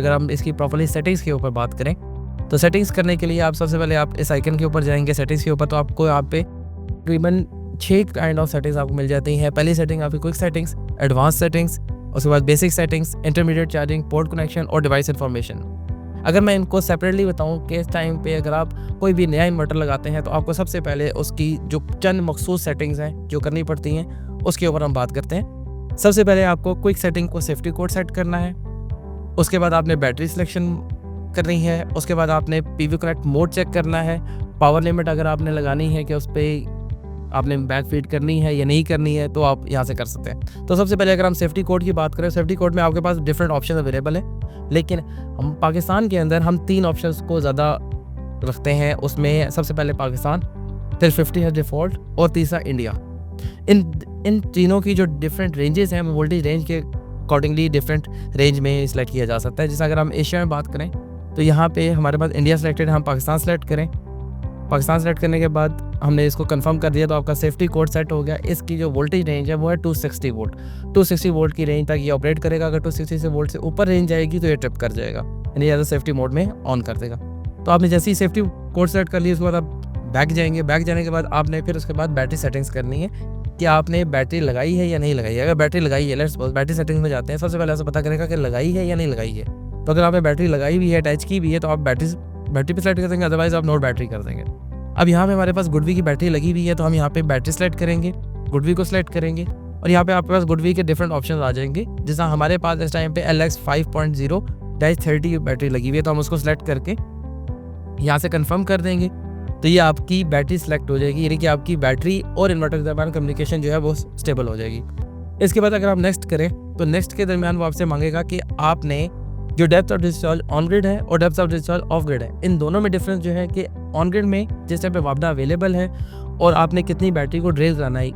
अगर हम इसकी प्रॉपर्ली सेटिंग्स के ऊपर बात करें तो सेटिंग्स करने के लिए आप सबसे पहले आप इस आइकन के ऊपर जाएंगे सेटिंग्स के ऊपर, तो आपको यहाँ पे तकरीबन 6 काइंड ऑफ सेटिंग्स आपको मिल जाती हैं। पहली सेटिंग आपकी क्विक सेटिंग्स, एडवांस सेटिंग्स, उसके बाद basic settings, intermediate charging, port connection और डिवाइस इन्फॉर्मेशन। अगर मैं इनको सेपरेटली बताऊं कि इस टाइम पे अगर आप कोई भी नया इन्वर्टर लगाते हैं तो आपको सबसे पहले उसकी जो चंद मखसूस सेटिंग्स हैं जो करनी पड़ती हैं उसके ऊपर हम बात करते हैं। सबसे पहले आपको क्विक सेटिंग को सेफ्टी कोड सेट करना है, उसके बाद आपने बैटरी सिलेक्शन करनी है, उसके बाद आपने पीवी कनेक्ट मोड चेक करना है, पावर लिमिट अगर आपने लगानी है कि उस पर आपने बैक फीड करनी है या नहीं करनी है तो आप यहाँ से कर सकते हैं। तो सबसे पहले अगर हम सेफ्टी कोड की बात करें, सेफ्टी कोड में आपके पास डिफरेंट ऑप्शन अवेलेबल है, लेकिन हम पाकिस्तान के अंदर हम 3 ऑप्शंस को ज़्यादा रखते हैं। उसमें सबसे पहले पाकिस्तान, फिर 50 है डिफ़ॉल्ट और तीसरा इंडिया। इन तीनों की जो डिफरेंट रेंजेस हैं वोल्टेज रेंज के अकॉर्डिंगली डिफरेंट रेंज में सिलेक्ट किया जा सकता है। जैसे अगर हम एशिया में बात करें तो यहाँ पे हमारे पास इंडिया सेलेक्टेड है, हम पाकिस्तान सेलेक्ट करें। पाकिस्तान सेलेक्ट करने के बाद हमने इसको कंफर्म कर दिया तो आपका सेफ्टी कोड सेट हो गया। इसकी जो वोल्टेज रेंज है वो है 260 वोल्ट। 260 वोल्ट की रेंज तक ये ऑपरेट करेगा। अगर 260 से वोल्ट से ऊपर रेंज जाएगी तो ये ट्रिप कर जाएगा, यानी एज सेफ्टी मोड में ऑन कर देगा। तो आपने जैसे ही सेफ्टी कोड सेट कर लिया उसके बाद आप बैक जाएंगे। बैक जाने के बाद आपने फिर उसके बाद बैटरी सेटिंग्स करनी है कि आपने बैटरी लगाई है या नहीं लगाई है। अगर बैटरी लगाई है, लेट्स सपोज बैटरी सेटिंग्स में जाते हैं, सबसे पहले ऐसा पता करेगा कि लगाई है या नहीं लगाई है। तो अगर आपने बैटरी लगाई हुई है, अटैच की हुई है, तो आप बैटरी पे सेलेक्ट कर देंगे, अदरवाइज आप नोट बैटरी कर देंगे। अब यहाँ पे हमारे पास गुडवी की बैटरी लगी हुई है तो हम यहाँ पे बैटरी सेलेक्ट करेंगे, गुडवी को सिलेक्ट करेंगे और यहाँ पे आपके पास गुडवी के डिफरेंट ऑप्शन आ जाएंगे। जैसा हमारे पास इस टाइम पे LX 5.0-30 बैटरी लगी हुई है तो हम उसको सिलेक्ट करके यहाँ से कंफर्म कर देंगे तो ये आपकी बैटरी सेलेक्ट हो जाएगी, यानी कि आपकी बैटरी और इन्वर्टर के दरमियान कम्युनिकेशन जो है वो स्टेबल हो जाएगी। इसके बाद अगर आप नेक्स्ट करें तो नेक्स्ट के दरमियान वो आपसे मांगेगा कि आपने जो depth of discharge on grid है और depth of discharge of grid है, इन दोनों में डिफरेंस जो है कि ऑन ग्रिड में जिस टाइप पे वापडा अवेलेबल है और आपने कितनी बैटरी को ड्रेन कराना है।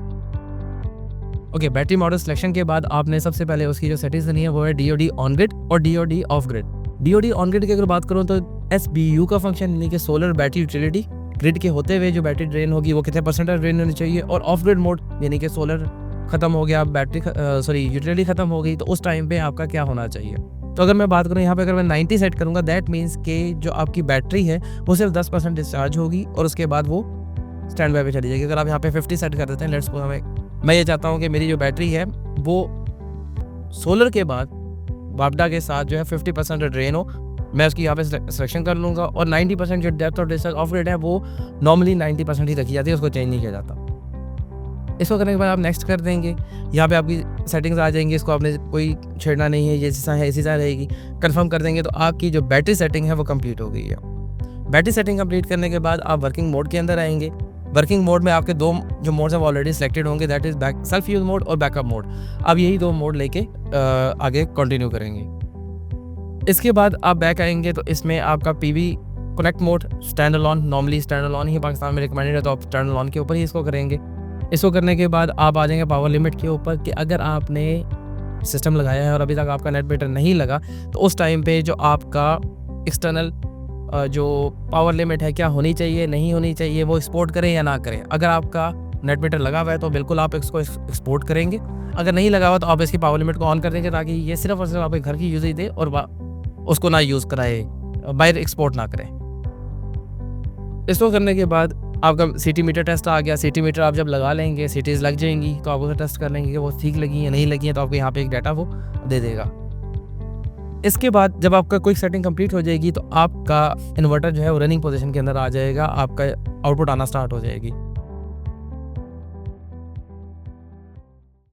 ओके, बैटरी मॉडल सिलेक्शन के बाद आपने सबसे पहले उसकी जो सेटिंग्स करनी है वो है DOD ऑन ग्रिड और DOD of grid. DOD on grid की अगर बात करूँ तो SBU का फंक्शन यानी कि सोलर बैटरी यूटिलिटी, ग्रिड के होते हुए जो बैटरी ड्रेन होगी वो कितने % ड्रेन होनी चाहिए, और ऑफ ग्रिड मोड यानी कि सोलर खत्म हो गया, बैटरी यूटिलिटी खत्म हो गई तो उस टाइम पे आपका क्या होना चाहिए। तो अगर मैं बात करूँ यहाँ पे अगर मैं 90 सेट करूँगा दैट मीन्स कि जो आपकी बैटरी है वो सिर्फ 10% डिस्चार्ज होगी और उसके बाद वो स्टैंड बाय पे चली जाएगी। अगर आप यहाँ पे 50 सेट कर देते हैं, लेट्स सपोज मैं ये चाहता हूँ कि मेरी जो बैटरी है वो सोलर के बाद वापडा के साथ जो है 50% ड्रेन हो, मैं उसकी यहाँ पे सिलेक्शन कर लूँगा और 90% जो depth of discharge of grid है वो नॉर्मली 90% ही रखी जाती है, उसको चेंज नहीं किया जाता। इसको करने के बाद आप नेक्स्ट कर देंगे, यहाँ पे आपकी सेटिंग्स आ जाएंगी, इसको आपने कोई छेड़ना नहीं है, ये जैसा है इसी तरह रहेगी। कंफर्म कर देंगे तो आपकी जो बैटरी सेटिंग है वो कंप्लीट हो गई है। बैटरी सेटिंग कंप्लीट करने के बाद आप वर्किंग मोड के अंदर आएंगे। वर्किंग मोड में आपके 2 जो मोड्स हैं वो ऑलरेडी सिलेक्टेड होंगे, that is self use mode और बैकअप मोड। अब यही 2 मोड लेके आगे कंटिन्यू करेंगे। इसके बाद आप बैक आएंगे तो इसमें आपका PV connect mode stand alone, normally stand alone he Pakistan में रिकमेंडेड है तो आप स्टैंड अलोन के ऊपर ही इसको करेंगे। इसको करने के बाद आप आ जाएंगे पावर लिमिट के ऊपर कि अगर आपने सिस्टम लगाया है और अभी तक आपका नेट मीटर नहीं लगा तो उस टाइम पे जो आपका एक्सटर्नल जो पावर लिमिट है क्या होनी चाहिए, नहीं होनी चाहिए, वो एक्सपोर्ट करें या ना करें। अगर आपका नेट मीटर लगा हुआ है तो बिल्कुल आप इसको एक्सपोर्ट करेंगे, अगर नहीं लगा हुआ तो आप इसकी पावर लिमिट को ऑन कर देंगे ताकि ये सिर्फ और सिर्फ आपके घर की यूज ही दे और उसको ना यूज़ कराए, बाहर एक्सपोर्ट ना करें। इसको करने के बाद आपका सिटी मीटर टेस्ट आ गया। सिटी मीटर आप जब लगा लेंगे, सिटीज़ लग जाएंगी तो आप उसे टेस्ट कर लेंगे कि वो ठीक लगी है नहीं लगी है, तो आपको यहाँ पे एक डाटा वो दे देगा। इसके बाद जब आपका क्विक सेटिंग कंप्लीट हो जाएगी तो आपका इन्वर्टर जो है वो रनिंग पोजीशन के अंदर आ जाएगा, आपका आउटपुट आना स्टार्ट हो जाएगी।